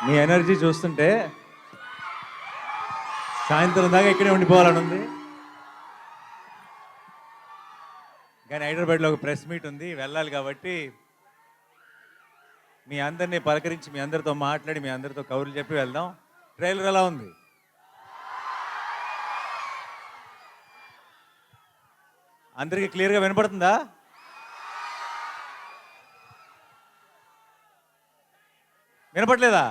మీ energy చూస్తుంటే సాయంత్రం దాకా ఇక్కడే ఉండిపోవాలని ఉంది. కానీ హైదరాబాద్లో ఒక ప్రెస్ మీట్ ఉంది, వెళ్ళాలి. కాబట్టి మీ అందరినీ పలకరించి, మీ అందరితో మాట్లాడి, మీ అందరితో కౌరులు చెప్పి వెళ్దాం. ట్రైలర్ ఎలా ఉంది? అందరికీ క్లియర్గా వినపడుతుందా? వినపట్లేదా?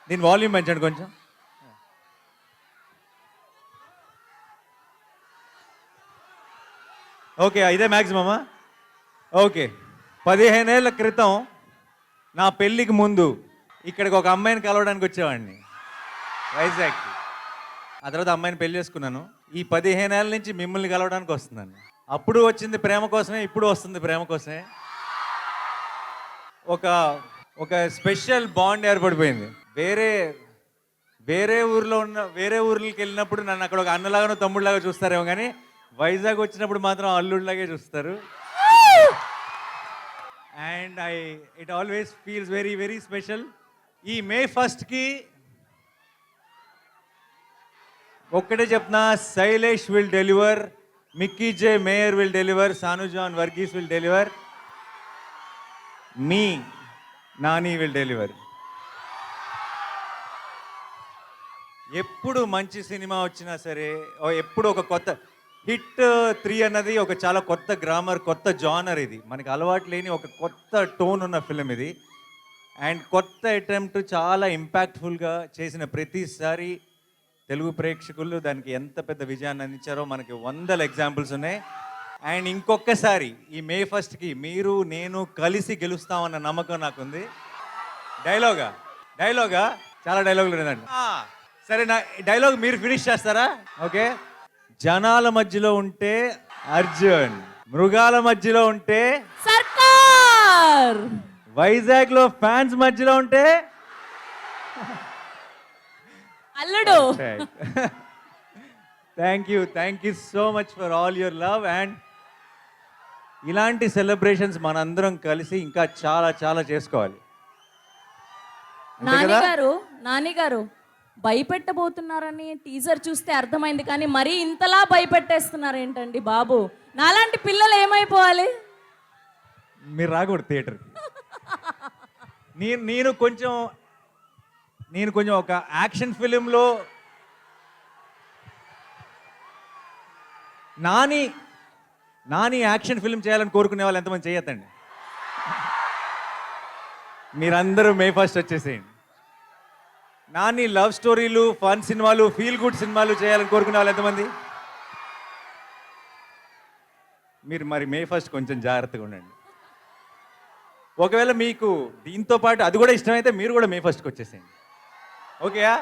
దీని వాల్యూమ్ పెంచండి కొంచెం. ఓకే, ఇదే మ్యాక్సిమమా? ఓకే. 15 ఏళ్ల క్రితం నా పెళ్ళికి ముందు ఇక్కడికి ఒక అమ్మాయిని కలవడానికి వచ్చేవాడిని, వైజాగ్కి. ఆ తర్వాత అమ్మాయిని పెళ్లి చేసుకున్నాను. ఈ 15 ఏళ్ళ నుంచి మిమ్మల్ని కలవడానికి వస్తున్నాను. అప్పుడు వచ్చింది ప్రేమ కోసమే, ఇప్పుడు వస్తుంది ప్రేమ కోసమే. ఒక ఒక స్పెషల్ బాండ్ ఏర్పడిపోయింది. వేరే ఊర్లకి వెళ్ళినప్పుడు నన్ను అక్కడ ఒక అన్నలాగానో తమ్ముళ్ళలాగా చూస్తారేమో, కానీ వైజాగ్ వచ్చినప్పుడు మాత్రం అల్లుడిలాగే చూస్తారు. And it always feels very very special. ఈ May 1st ఒక్కటే చెప్తున్నా, Shailesh will deliver, Mickey J Meyer will deliver, Sanu John Varughese will deliver, మీ నాని విల్ డెలివర్. ఎప్పుడు మంచి సినిమా వచ్చినా సరే, ఎప్పుడు ఒక కొత్త హిట్ 3 అన్నది ఒక చాలా కొత్త గ్రామర్, కొత్త జానర్. ఇది మనకి అలవాటు లేని ఒక కొత్త టోన్ ఉన్న ఫిలిం ఇది. అండ్ కొత్త అటెంప్ట్, చాలా ఇంపాక్ట్ఫుల్గా చేసిన ప్రతిసారి తెలుగు ప్రేక్షకులు దానికి ఎంత పెద్ద విజయాన్ని అందించారో మనకి 100 ఎగ్జాంపుల్స్ ఉన్నాయి. అండ్ ఇంకొకసారి ఈ May 1st మీరు నేను కలిసి గెలుస్తామన్న నమ్మకం నాకుంది. డైలాగా చాలా డైలాగులు లేదండి. సరే, నా డైలాగ్ మీరు ఫినిష్ చేస్తారా? ఓకే. జనాల మధ్యలో ఉంటే అర్జున్, మృగాల మధ్యలో ఉంటే సర్కార్, వైజాగ్ లో ఫ్యాన్స్ మధ్యలో ఉంటే అల్లుడు. Thank you so much for all your love. And ఇలాంటి సెలబ్రేషన్స్ మనందరం కలిసి ఇంకా చాలా చాలా చేసుకోవాలి. నానిగారు భయపెట్టబోతున్నారని టీజర్ చూస్తే అర్థమైంది, కానీ మరీ ఇంతలా భయపెట్టేస్తున్నారు ఏంటండి బాబు? నాలాంటి పిల్లలు ఏమైపోవాలి? మీరు రాకూడదు థియేటర్కి. నేను కొంచెం ఒక యాక్షన్ ఫిలింలో నాని యాక్షన్ ఫిల్మ్ చేయాలని కోరుకునే వాళ్ళు ఎంతమంది చేయొద్దండి. మీరందరూ May 1st వచ్చేసేయండి. నాని లవ్ స్టోరీలు, ఫన్ సినిమాలు, ఫీల్ గుడ్ సినిమాలు చేయాలని కోరుకునే వాళ్ళు ఎంతమంది? మీరు మరి May 1st కొంచెం జాగ్రత్తగా ఉండండి. ఒకవేళ మీకు దీంతో పాటు అది కూడా ఇష్టమైతే మీరు కూడా May 1st వచ్చేసేయండి. ఓకేయా?